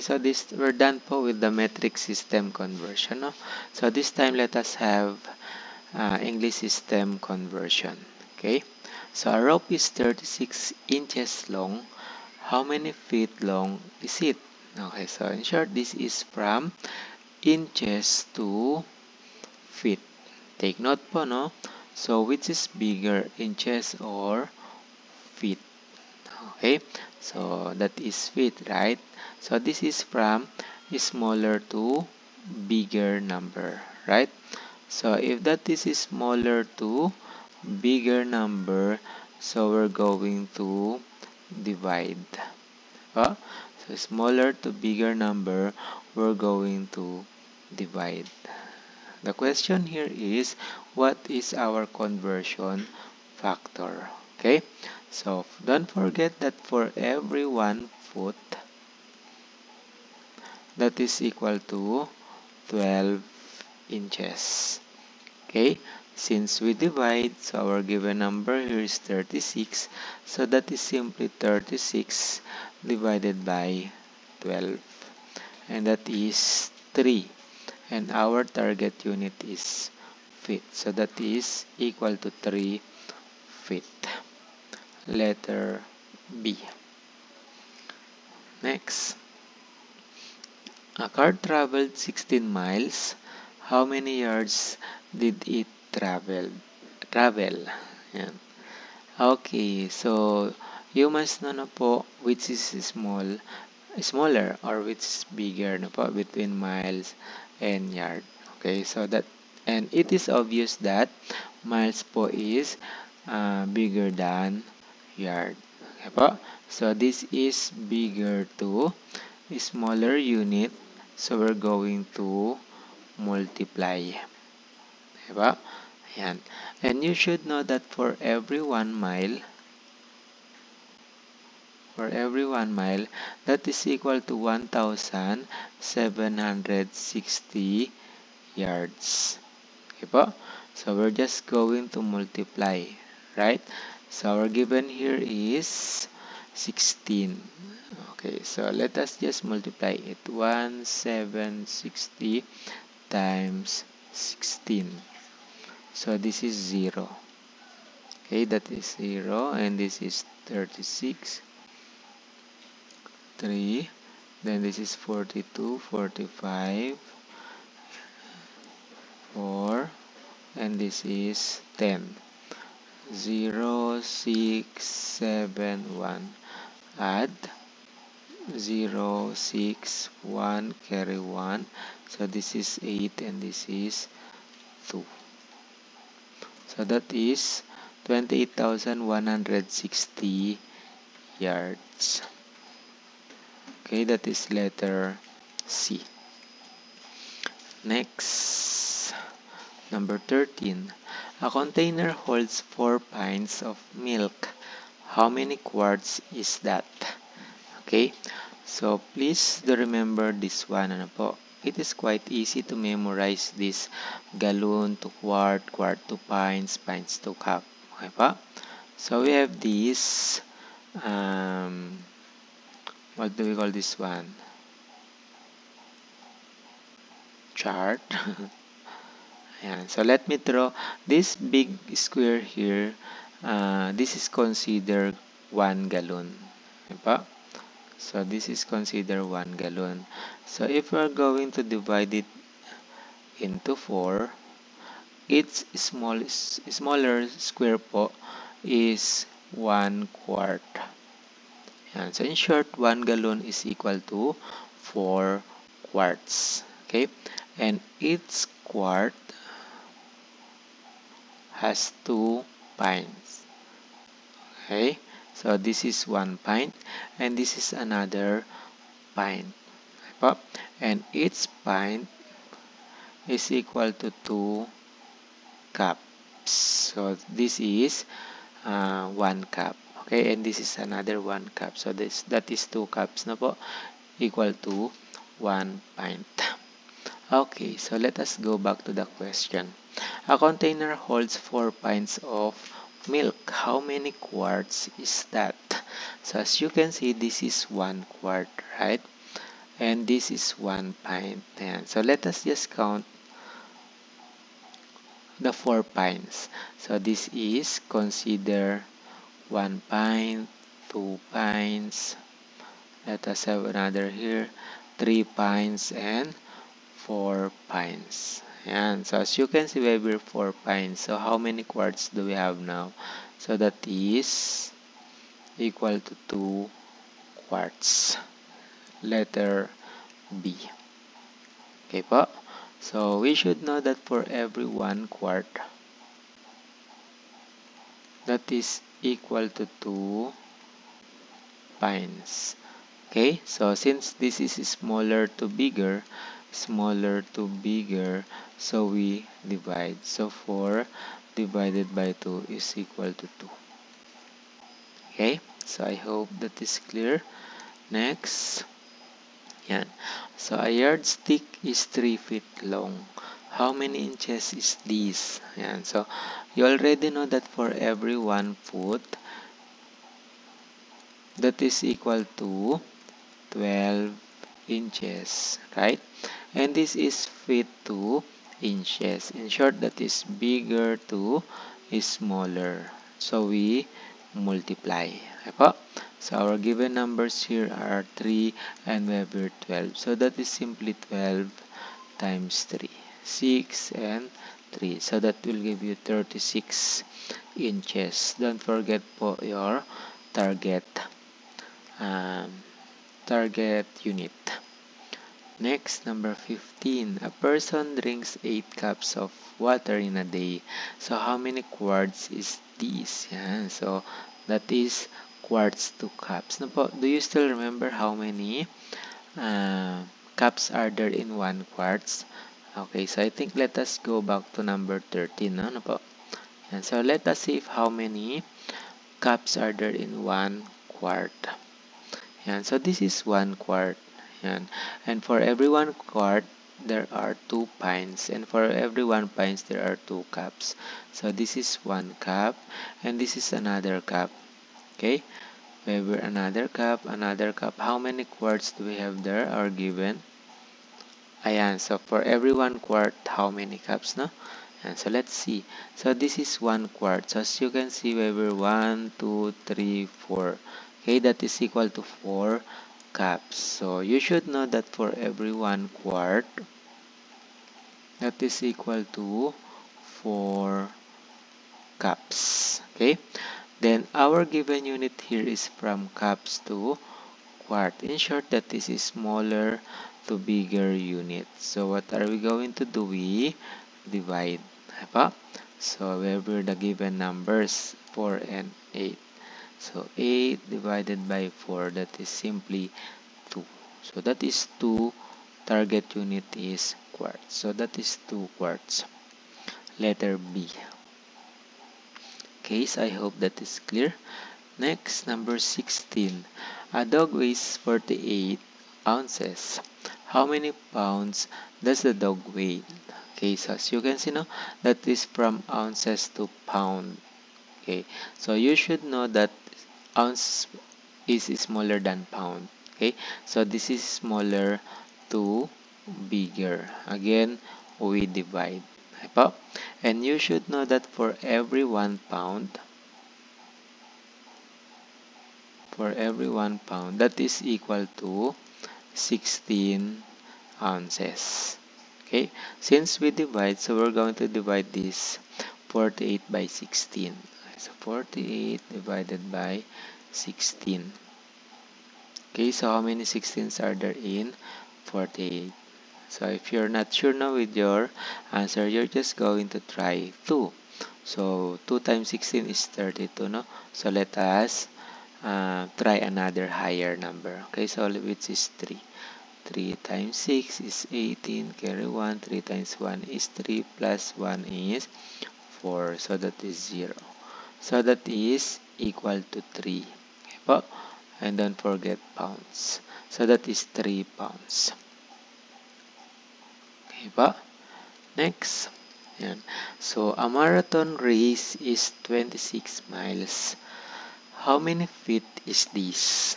so this we're done po with the metric system conversion. No? So this time let us have English system conversion. Okay, so a rope is 36 inches long. How many feet long is it? Okay, so in short, this is from inches to feet. Take note po, no? So which is bigger, inches or feet? Okay, so that is feet, right? So this is from smaller to bigger number, right? So if that is smaller to bigger number, so we're going to divide. So smaller to bigger number, we're going to divide. The question here is, what is our conversion factor? Okay, so don't forget that for every 1 foot, that is equal to 12 inches. Okay, since we divide, so our given number here is 36, so that is simply 36 divided by 12, and that is 3, and our target unit is feet, so that is equal to 3 feet. Letter B. Next, a car traveled 16 miles. How many yards did it travel? Yan. Okay, so you must know na po which is smaller or which is bigger na po between miles and yard. Okay, so that, and it is obvious that miles po is bigger than yard. Okay po? So this is bigger to smaller unit, so we're going to multiply. Okay po? Ayan. And you should know that for every 1 mile, that is equal to 1,760 yards. Okay po? So we're just going to multiply, right? So our given here is 16. Okay, so let us just multiply it. 1,760 times 16. So this is 0. Okay, that is 0, and this is 36. 3. Then this is 42, 45, 4, and this is 10. 0, 6, 7, 1. Add 0, 6, 1, carry 1. So this is 8, and this is 2. So that is 28,160 yards. Okay, that is letter C. Next, number 13. A container holds 4 pints of milk. How many quarts is that? Okay, so please do remember this one. Ano po? It is quite easy to memorize this gallon to quart, quart to pints, pints to cup. Okay pa? So we have this, what do we call this one? Chart. Ayan. So let me draw this big square here. This is considered 1 gallon. Okay pa? So this is considered 1 gallon. So if we're going to divide it into 4, its smaller square po is 1 quart. Yan. So in short, 1 gallon is equal to 4 quarts. Okay? And each quart has 2 pints. Okay? So this is 1 pint, and this is another pint. And each pint is equal to 2 cups. So this is 1 cup. Okay, and this is another 1 cup. So that is 2 cups na po, equal to 1 pint. Okay, so let us go back to the question. A container holds 4 pints of milk. How many quarts is that? So as you can see, this is 1 quart, right? and this is 1 pint. Ayan. So let us just count the 4 pints. So this is consider 1 pint, 2 pints. Let us have another here, 3 pints and 4 pints. Ayan. So as you can see, we have 4 pints. So how many quarts do we have now? So that is equal to 2 quarts. Letter B. Okay po. So we should know that for every 1 quart, that is equal to 2 pints. Okay, so since this is smaller to bigger, so we divide. So 4 divided by 2 is equal to 2. Okay, so I hope that is clear. Next, yan. So a yardstick is 3 feet long. How many inches is this? Yan. So you already know that for every 1 foot, that is equal to 12 inches, right? And this is feet to inches. In short, that is bigger to smaller. So we multiply. Okay po? So our given numbers here are 3 and we have here 12. So that is simply 12 times 3. 6 and 3. So that will give you 36 inches. Don't forget po your target target unit. Next, number 15. A person drinks 8 cups of water in a day. So how many quarts is this? Yeah, so that is quarts to cups. Na po, do you still remember how many cups are there in 1 quarts? Okay, so I think let us go back to number 13. No? Na po? And so let us see if how many cups are there in 1 quart. Yan. So this is 1 quart. Yan. And for every 1 quart, there are 2 pints. And for every 1 pints, there are 2 cups. So this is 1 cup. And this is another cup. Okay? We have another cup, another cup. How many quarts do we have there are given? Ayan. So for every 1 quart, how many cups, no? And so let's see. So this is 1 quart. So as you can see, we have 1, 2, 3, 4. Okay, that is equal to 4 cups. So you should know that for every 1 quart, that is equal to 4 cups. Okay, then our given unit here is from cups to quart. In short, that is smaller to bigger unit. So what are we going to do? We divide. Diba? So we have the given numbers 4 and 8. So 8 divided by 4, that is simply 2. So that is 2. Target unit is quarts. So that is 2 quarts. Letter B. Okay, so I hope that is clear. Next, number 16. A dog weighs 48 ounces. How many pounds does the dog weigh? Okay, so as you can see now, that is from ounces to pound. Okay, so you should know that ounce is smaller than pound. Okay, so this is smaller to bigger. Again, we divide. And you should know that for every 1 pound, that is equal to 16 ounces. Okay, since we divide, so we're going to divide this 48 by 16. So 48 divided by 16. Okay, so how many 16s are there in 48? So if you're not sure now with your answer, you're just going to try 2. So 2 times 16 is 32, no? So let us try another higher number. Okay, so which is 3. 3 times 6 is 18, carry 1. 3 times 1 is 3, plus 1 is 4. So that is 0. So that is equal to 3. Okay po? And don't forget pounds. So that is 3 pounds. Okay po? Next. Yan. So a marathon race is 26 miles. How many feet is this?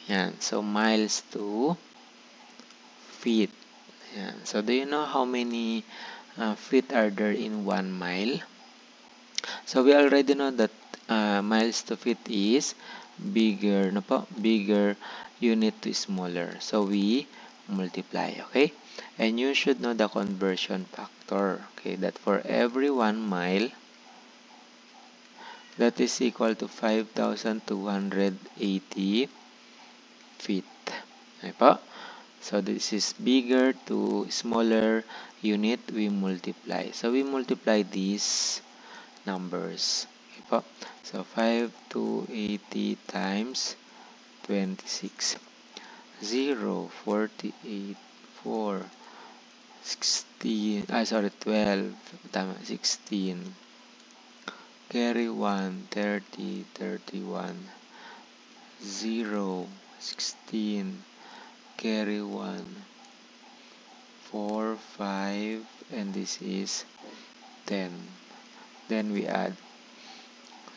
Yan. So miles to feet. Yan. So do you know how many feet are there in 1 mile? So we already know that miles to feet is bigger, no po? Bigger unit to smaller. So we multiply, okay? And you should know the conversion factor, okay? That for every 1 mile, that is equal to 5,280 feet. Okay po? So this is bigger to smaller unit, we multiply. So we multiply these numbers. Okay po? So 5,280 times 26. 0, 48, 4, 16, 12, tama, 16. Carry 1, 30, 31. 0, 16. Carry 1, 4, 5, and this is 10. Then we add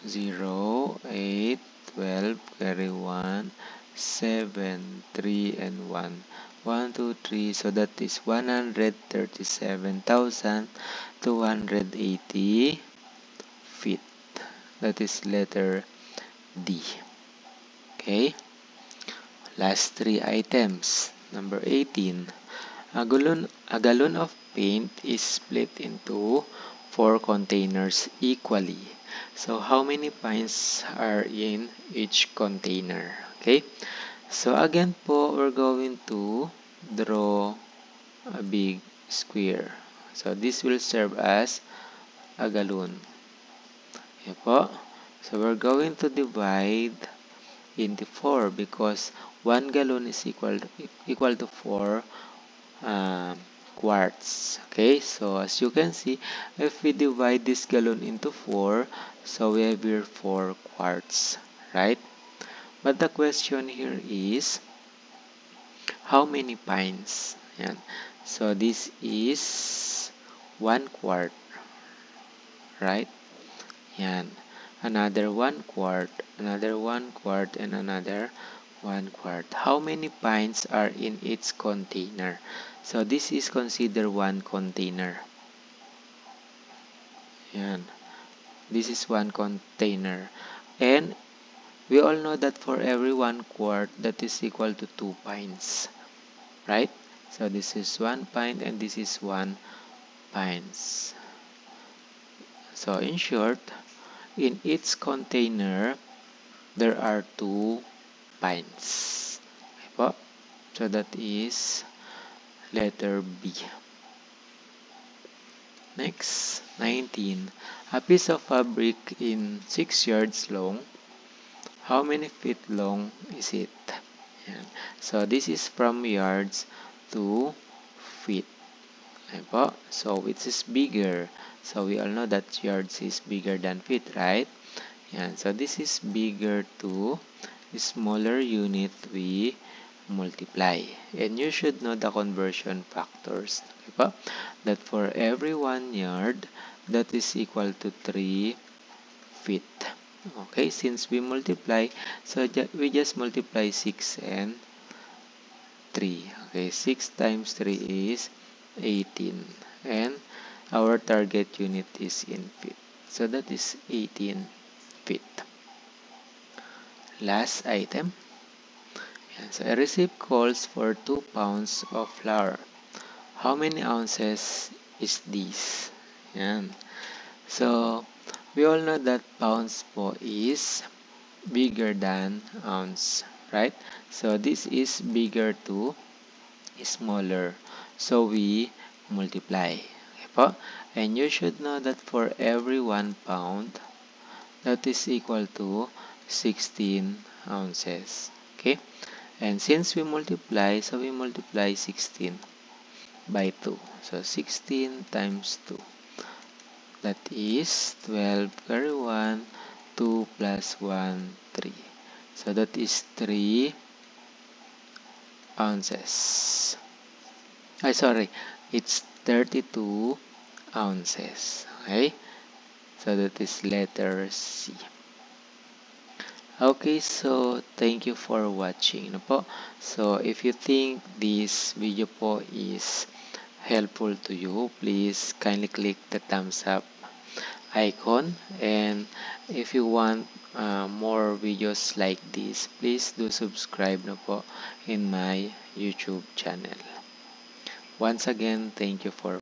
0, 8, 12, carry 1, 7, 3, and 1. 1, 2, 3, so that is 137,280 feet. That is letter D. Okay? Last 3 items. Number 18. A gallon of paint is split into 4 containers equally. So how many pints are in each container? Okay? So again po, we're going to draw a big square. So this will serve as a gallon. Okay po? So we're going to divide into 4 because 1 gallon is equal to 4 quarts. Okay, so as you can see, if we divide this gallon into 4, so we have here 4 quarts, right? But the question here is, how many pints? Yan. So this is 1 quart, right? Yan. Another 1 quart, another 1 quart, and another 1 quart. How many pints are in each container? So this is considered 1 container. Yan. This is 1 container. And we all know that for every 1 quart, that is equal to 2 pints. Right? So this is 1 pint and this is 1 pints. So in short, in each container, there are 2 pints. Okay po? So that is letter B. Next, 19. A piece of fabric in 6 yards long. How many feet long is it? Yan. So this is from yards to feet. Okay po? So which is bigger? So we all know that yards is bigger than feet, right? Yan. So this is bigger to smaller unit, we multiply. And you should know the conversion factors. Okay po? That for every 1 yard, that is equal to 3 feet. Okay, since we multiply, so we just multiply 6 and 3. Okay, 6 times 3 is 18. And our target unit is in feet. So that is 18 feet. Last item. Yan. So a receipt calls for 2 pounds of flour. How many ounces is this? Yan. So we all know that pounds po is bigger than ounce, right? So this is bigger to smaller. So we multiply. Okay po? And you should know that for every 1 pound, that is equal to 16 ounces. Okay? And since we multiply, so we multiply 16 by 2. So 16 times 2. That is 12, carry 1, 2 plus 1, 3. So that is 3 ounces. It's 32 ounces. Okay? So that is letter C. Okay, so thank you for watching na po. So if you think this video po is helpful to you, please kindly click the thumbs up icon, and if you want more videos like this, please do subscribe na po in my YouTube channel. Once again, thank you for